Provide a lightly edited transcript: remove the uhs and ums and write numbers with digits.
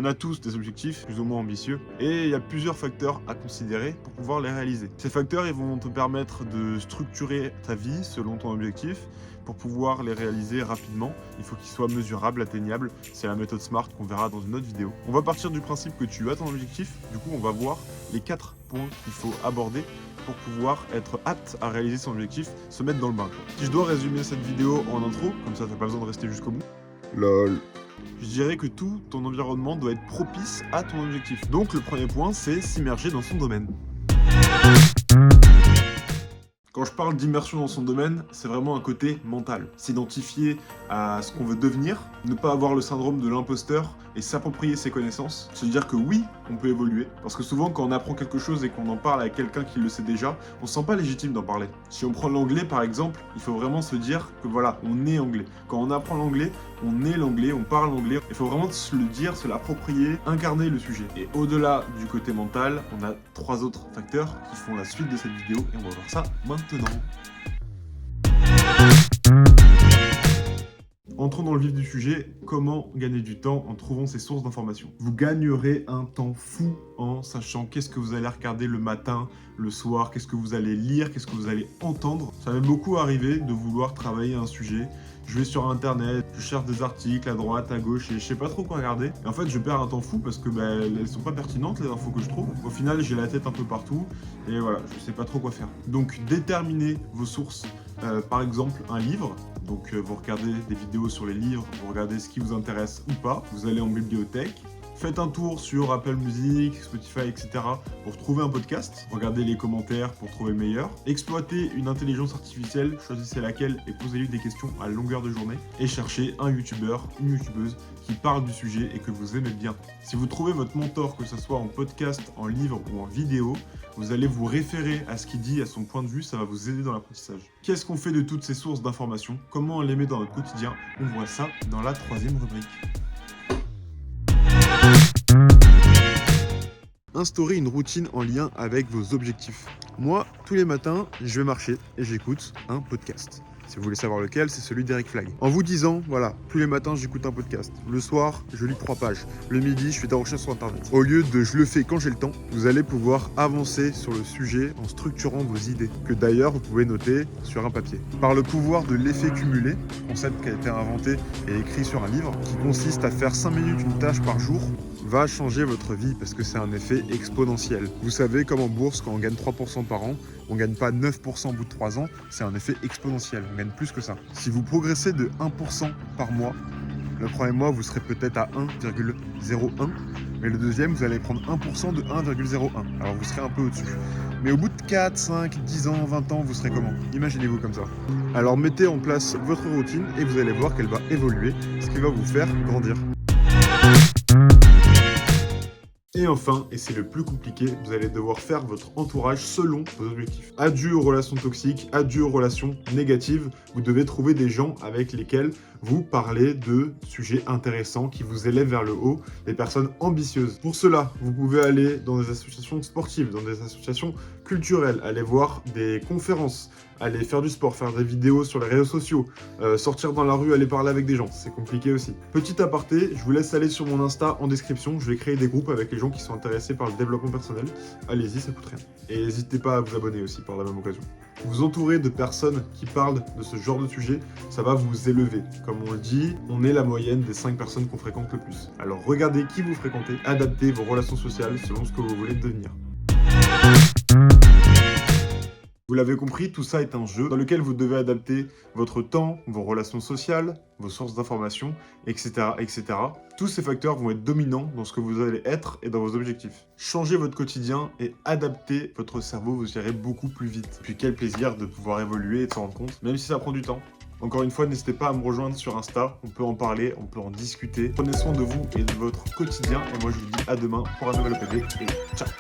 On a tous des objectifs plus ou moins ambitieux et il y a plusieurs facteurs à considérer pour pouvoir les réaliser. Ces facteurs, ils vont te permettre de structurer ta vie selon ton objectif. Pour pouvoir les réaliser rapidement, il faut qu'ils soient mesurables, atteignables. C'est la méthode SMART qu'on verra dans une autre vidéo. On va partir du principe que tu as ton objectif. Du coup, on va voir les 4 points qu'il faut aborder pour pouvoir être apte à réaliser son objectif, se mettre dans le bain. Si je dois résumer cette vidéo en intro, comme ça t'as pas besoin de rester jusqu'au bout. LOL. Je dirais que tout ton environnement doit être propice à ton objectif. Donc le premier point, c'est s'immerger dans son domaine. Quand je parle d'immersion dans son domaine, c'est vraiment un côté mental. S'identifier à ce qu'on veut devenir, ne pas avoir le syndrome de l'imposteur et s'approprier ses connaissances. Se dire que oui, on peut évoluer. Parce que souvent, quand on apprend quelque chose et qu'on en parle à quelqu'un qui le sait déjà, on se sent pas légitime d'en parler. Si on prend l'anglais par exemple, il faut vraiment se dire que voilà, on est anglais. Quand on apprend l'anglais, on est l'anglais, on parle anglais. Il faut vraiment se le dire, se l'approprier, incarner le sujet. Et au-delà du côté mental, on a 3 autres facteurs qui font la suite de cette vidéo et on va voir ça maintenant. Entrons dans le vif du sujet, comment gagner du temps en trouvant ces sources d'informations. Vous gagnerez un temps fou en sachant qu'est-ce que vous allez regarder le matin, le soir, qu'est-ce que vous allez lire, qu'est-ce que vous allez entendre. Ça m'est beaucoup arrivé de vouloir travailler un sujet. Je vais sur internet, je cherche des articles à droite, à gauche et je sais pas trop quoi regarder. Et en fait, je perds un temps fou parce que elles sont pas pertinentes les infos que je trouve. Au final, j'ai la tête un peu partout et voilà, je sais pas trop quoi faire. Donc, déterminez vos sources. Par exemple, un livre. Donc, vous regardez des vidéos sur les livres, vous regardez ce qui vous intéresse ou pas. Vous allez en bibliothèque. Faites un tour sur Apple Music, Spotify, etc. pour trouver un podcast. Regardez les commentaires pour trouver le meilleur. Exploitez une intelligence artificielle, choisissez laquelle et posez-lui des questions à longueur de journée. Et cherchez un youtubeur, une youtubeuse qui parle du sujet et que vous aimez bien. Si vous trouvez votre mentor, que ce soit en podcast, en livre ou en vidéo, vous allez vous référer à ce qu'il dit, à son point de vue, ça va vous aider dans l'apprentissage. Qu'est-ce qu'on fait de toutes ces sources d'informations? Comment on les met dans notre quotidien? On voit ça dans la 3e rubrique. Instaurez une routine en lien avec vos objectifs. Moi, tous les matins, je vais marcher et j'écoute un podcast. Si vous voulez savoir lequel, c'est celui d'Eric Flag. En vous disant, voilà, tous les matins, j'écoute un podcast. Le soir, je lis 3 pages. Le midi, je fais des recherches sur Internet. Au lieu de je le fais quand j'ai le temps, vous allez pouvoir avancer sur le sujet en structurant vos idées, que d'ailleurs, vous pouvez noter sur un papier. Par le pouvoir de l'effet cumulé, concept qui a été inventé et écrit sur un livre, qui consiste à faire 5 minutes une tâche par jour, va changer votre vie parce que c'est un effet exponentiel. Vous savez, comme en bourse, quand on gagne 3% par an, on ne gagne pas 9% au bout de 3 ans, c'est un effet exponentiel, on gagne plus que ça. Si vous progressez de 1% par mois, le premier mois, vous serez peut-être à 1,01, mais le deuxième, vous allez prendre 1% de 1,01. Alors vous serez un peu au-dessus. Mais au bout de 4, 5, 10 ans, 20 ans, vous serez comment? Imaginez-vous comme ça. Alors mettez en place votre routine et vous allez voir qu'elle va évoluer, ce qui va vous faire grandir. Et enfin, et c'est le plus compliqué, vous allez devoir faire votre entourage selon vos objectifs. Adieu aux relations toxiques, adieu aux relations négatives. Vous devez trouver des gens avec lesquels vous parlez de sujets intéressants qui vous élèvent vers le haut, des personnes ambitieuses. Pour cela, vous pouvez aller dans des associations sportives, dans des associations culturelles, aller voir des conférences, aller faire du sport, faire des vidéos sur les réseaux sociaux, sortir dans la rue, aller parler avec des gens, c'est compliqué aussi. Petit aparté, je vous laisse aller sur mon Insta en description, je vais créer des groupes avec les gens qui sont intéressés par le développement personnel. Allez-y, ça coûte rien. Et n'hésitez pas à vous abonner aussi par la même occasion. Vous entourer de personnes qui parlent de ce genre de sujet, ça va vous élever. Comme on le dit, on est la moyenne des 5 personnes qu'on fréquente le plus. Alors regardez qui vous fréquentez, adaptez vos relations sociales selon ce que vous voulez devenir. Vous l'avez compris, tout ça est un jeu dans lequel vous devez adapter votre temps, vos relations sociales, vos sources d'informations, etc., etc. Tous ces facteurs vont être dominants dans ce que vous allez être et dans vos objectifs. Changez votre quotidien et adaptez votre cerveau, vous irez beaucoup plus vite. Puis quel plaisir de pouvoir évoluer et de s'en rendre compte, même si ça prend du temps. Encore une fois, n'hésitez pas à me rejoindre sur Insta, on peut en parler, on peut en discuter. Prenez soin de vous et de votre quotidien, et moi je vous dis à demain pour un nouvel OPD, et ciao!